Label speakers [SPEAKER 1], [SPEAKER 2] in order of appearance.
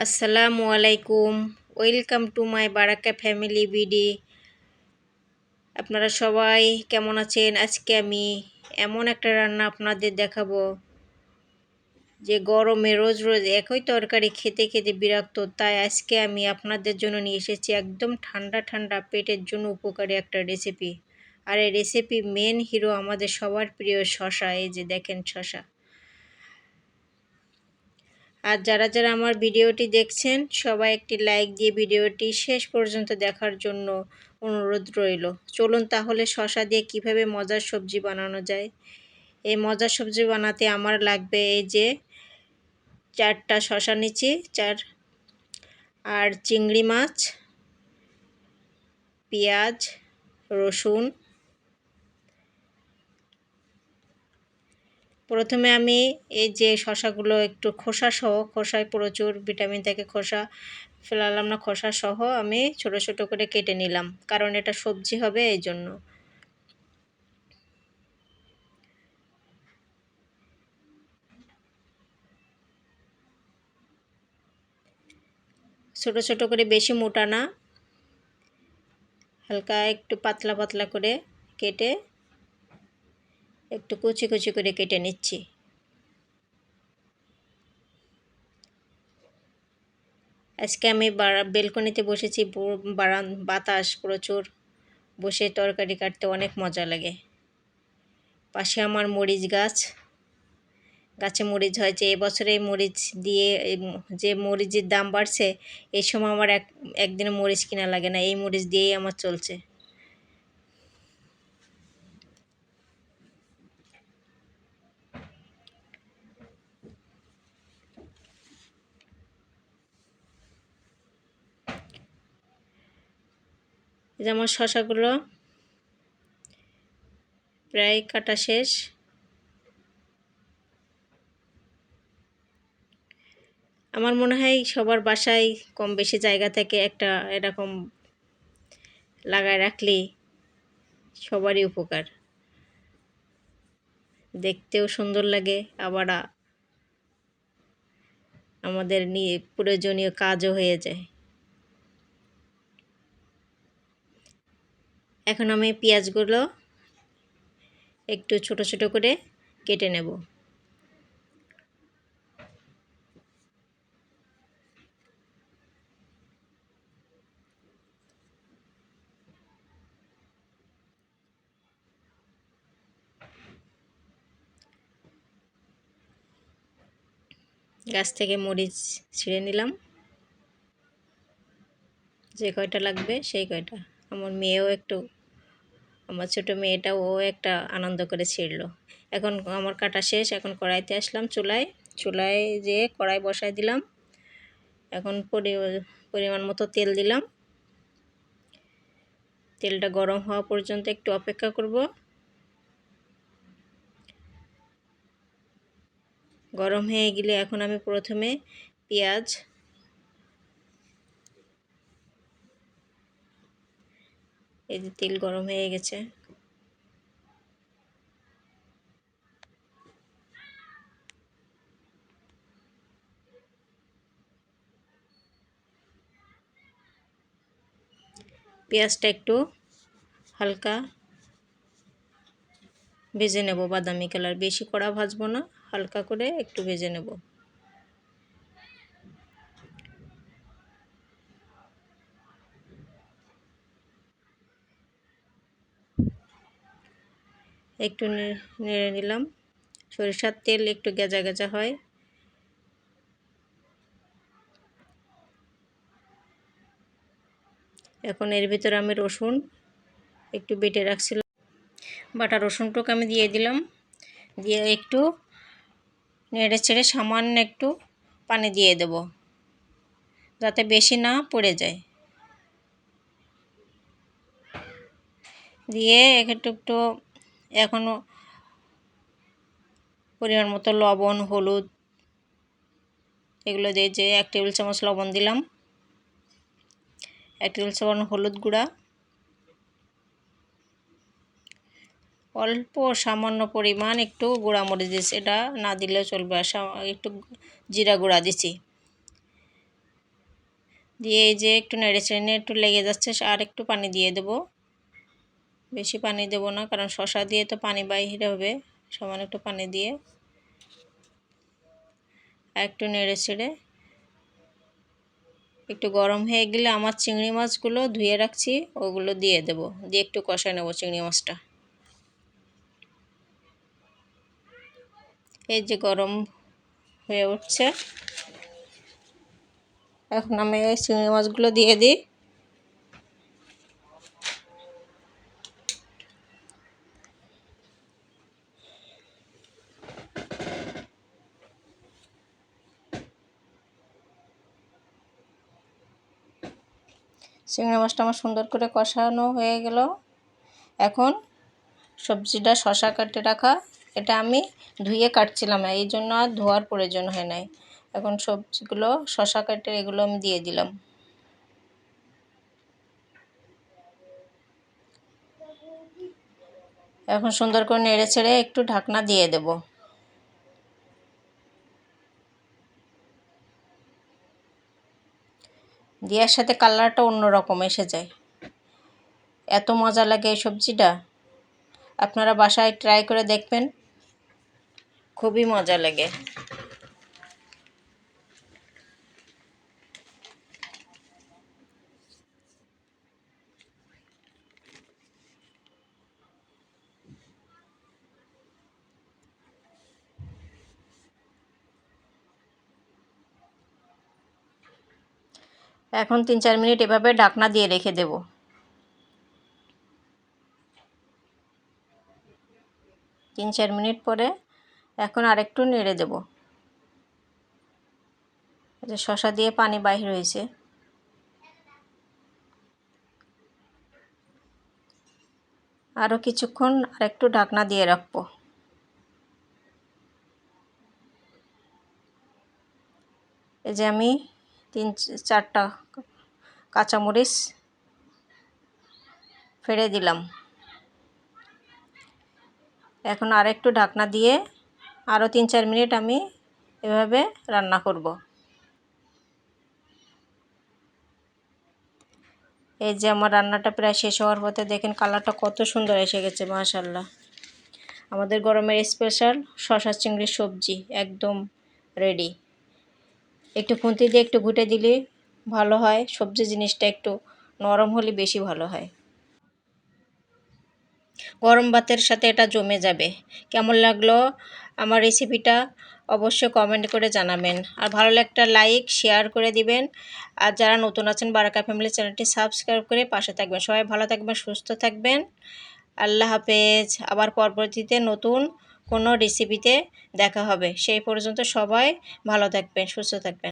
[SPEAKER 1] আসসালামু আলাইকুম। Welcome to my Baraka family BD. আপনারা সবাই কেমন আছেন? আজকে আমি এমন একটা রান্না আপনাদের দেখাবো যে গরমে রোজ রোজ একই তরকারি খেতে খেতে বিরক্ত। তাই আজকে আমি আপনাদের জন্য নিয়ে এসেছি একদম ঠান্ডা ঠান্ডা পেটের জন্য উপকারী একটা রেসিপি। আর এই রেসিপি মেন হিরো আমাদের সবার প্রিয় শসা। এই যে দেখেন শসা। আর যারা যারা আমার ভিডিওটি দেখছেন সবাই একটি লাইক দিয়ে ভিডিওটি শেষ পর্যন্ত দেখার জন্য অনুরোধ রইল। চলুন তাহলে শসা দিয়ে কিভাবে মজার সবজি বানানো যায়। এই মজার সবজি বানাতে আমার লাগবে এই যে 4টা শসা নিচ্ছি, আর চিংড়ি মাছ, পেঁয়াজ, রসুন। প্রথমে আমি এই যে শসাগুলো একটু খোসায় প্রচুর ভিটামিন থাকে, খোসা ফেলালাম না, খোসা সহ আমি ছোট ছোট করে কেটে নিলাম, কারণ এটা সবজি হবে এই জন্য। ছোট ছোট করে, বেশি মোটা না, হালকা একটু পাতলা পাতলা করে কেটে একটু কুচি কুচি করে কেটে নিচ্ছি। আজকে আমি বেলকনিতে বসেছি, বাতাস প্রচুর, বসে তরকারি কাটতে অনেক মজা লাগে। পাশে আমার মরিচ গাছে মরিচ হয়েছে। এবছরে এই মরিচ দিয়ে যে মরিচের দাম বাড়ছে, এই সময় আমার একদিনে মরিচ কিনা লাগে না, এই মরিচ দিয়েই আমার চলছে। এই যে আমার শসাগুলো প্রায় কাটা শেষ। আমার মনে হয় সবার বাসায় কম বেশি জায়গা থেকে একটা এরকম লাগায় রাখলেই সবারই উপকার, দেখতেও সুন্দর লাগে, আবার আমাদের নিয়ে প্রয়োজনীয় কাজও হয়ে যায়। এখন আমি পেঁয়াজগুলো একটু ছোট ছোট করে কেটে নেব। গাছ থেকে মরিচ ছিঁড়ে নিলাম, যে কয়টা লাগবে সেই কয়টা। আমার ছোট মেয়েটাও একটা আনন্দ করে ছিঁড়লো। এখন আমার কাটা শেষ। এখন কড়াইতে আসলাম, চুলায় যেয়ে কড়াই বসাই দিলাম। এখন পরিমাণ মতো তেল দিলাম। তেলটা গরম হওয়া পর্যন্ত একটু অপেক্ষা করব। গরম হয়ে গেলে এখন আমি প্রথমে পেঁয়াজ, এই যে তেল গরম হয়ে গেছে, পেঁয়াজটা একটু হালকা ভেজে নেব, বাদামি কালার, বেশি কড়া ভাজবো না, হালকা করে একটু ভেজে নেব। একটু নেড়ে নিলাম। সরিষার তেল একটু গেজা গেজা হয়। এখন এর ভিতরে আমি রসুন একটু বেটে রাখছিলাম, বাটা রসুনটুকু আমি দিয়ে দিলাম। দিয়ে একটু নেড়ে ছেড়ে সামান্য একটু পানি দিয়ে দেব, যাতে বেশি না পড়ে যায়। দিয়ে একটু একটু এখনও পরিমাণ মতো লবণ, হলুদ এগুলো দিয়ে, যে 1 টেবিল চামচ লবণ দিলাম, 1 টেবিল চামচ হলুদ গুঁড়া, অল্প সামান্য পরিমাণ একটু গুঁড়া মরিচ দিচ্ছি, এটা না দিলেও চলবে, একটু জিরা গুঁড়া দিচ্ছি। দিয়ে এই যে একটু নেড়ে চেড়ে নিয়ে একটু লেগে যাচ্ছে, আর একটু পানি দিয়ে দেবো। বেশি পানি দেবো না, কারণ শসা দিয়ে তো পানি বাইরে হবে। সমান একটু পানি দিয়ে একটু নেড়ে চেড়ে একটু গরম হয়ে গেলে আমার চিংড়ি মাছগুলো ধুয়ে রাখছি ওগুলো দিয়ে দেব, দিয়ে একটু কষায় নেব চিংড়ি মাছটা। এই যে গরম হয়ে উঠছে, এখন আমি এই চিংড়ি মাছগুলো দিয়ে দিই। চিংড়ি মাছটা আমার সুন্দর করে কষানো হয়ে গেল। এখন সবজিটা শসা কাটে রাখা, এটা আমি ধুয়ে কাটছিলাম না, এই জন্য আর ধোয়ার প্রয়োজন হয় নাই। এখন সবজিগুলো শসা কাটে এগুলো আমি দিয়ে দিলাম। এখন সুন্দর করে নেড়ে ছেড়ে একটু ঢাকনা দিয়ে দেব। দেওয়ার সাথে কালারটা অন্যরকম এসে যায়, এত মজা লাগে এই সবজিটা। আপনারা বাসায় ট্রাই করে দেখবেন, খুবই মজা লাগে। এখন 3-4 মিনিট এভাবে ঢাকনা দিয়ে রেখে দেব। 3-4 মিনিট পরে এখন আরেকটু নেড়ে দেব। যে শসা দিয়ে পানি বাহির হয়েছে, আরও কিছুক্ষণ আরেকটু ঢাকনা দিয়ে রাখবো। এই যে আমি 3-4টা কাঁচামরিচ ফেলে দিলাম। এখন আরেকটু ঢাকনা দিয়ে আরও 3-4 মিনিট আমি এভাবে রান্না করব। এই যে আমার রান্নাটা প্রায় শেষ হওয়ার পথে, দেখেন কালারটা কত সুন্দর এসে গেছে, মাশাআল্লাহ। আমাদের গরমের স্পেশাল শসা চিংড়ির সবজি একদম রেডি। একটু খুন্তি দিয়ে একটু ঘুটে দিলে ভালো হয়, সবজি জিনিসটা একটু নরম হলে বেশি ভালো হয়। গরম ভাতের সাথে এটা জমে যাবে। কেমন লাগলো আমার রেসিপিটা অবশ্যই কমেন্ট করে জানাবেন, আর ভালো লাগলে একটা লাইক শেয়ার করে দিবেন। আর যারা নতুন আছেন বারাকা ফ্যামিলি চ্যানেলটি সাবস্ক্রাইব করে পাশে থাকবেন। সবাই ভালো থাকবেন, সুস্থ থাকবেন। আল্লাহ হাফেজ। আবার পরবর্তীতে নতুন কোনো রেসিপিতে দেখা হবে। সেই পর্যন্ত সবাই ভালো থাকবেন, সুস্থ থাকবেন।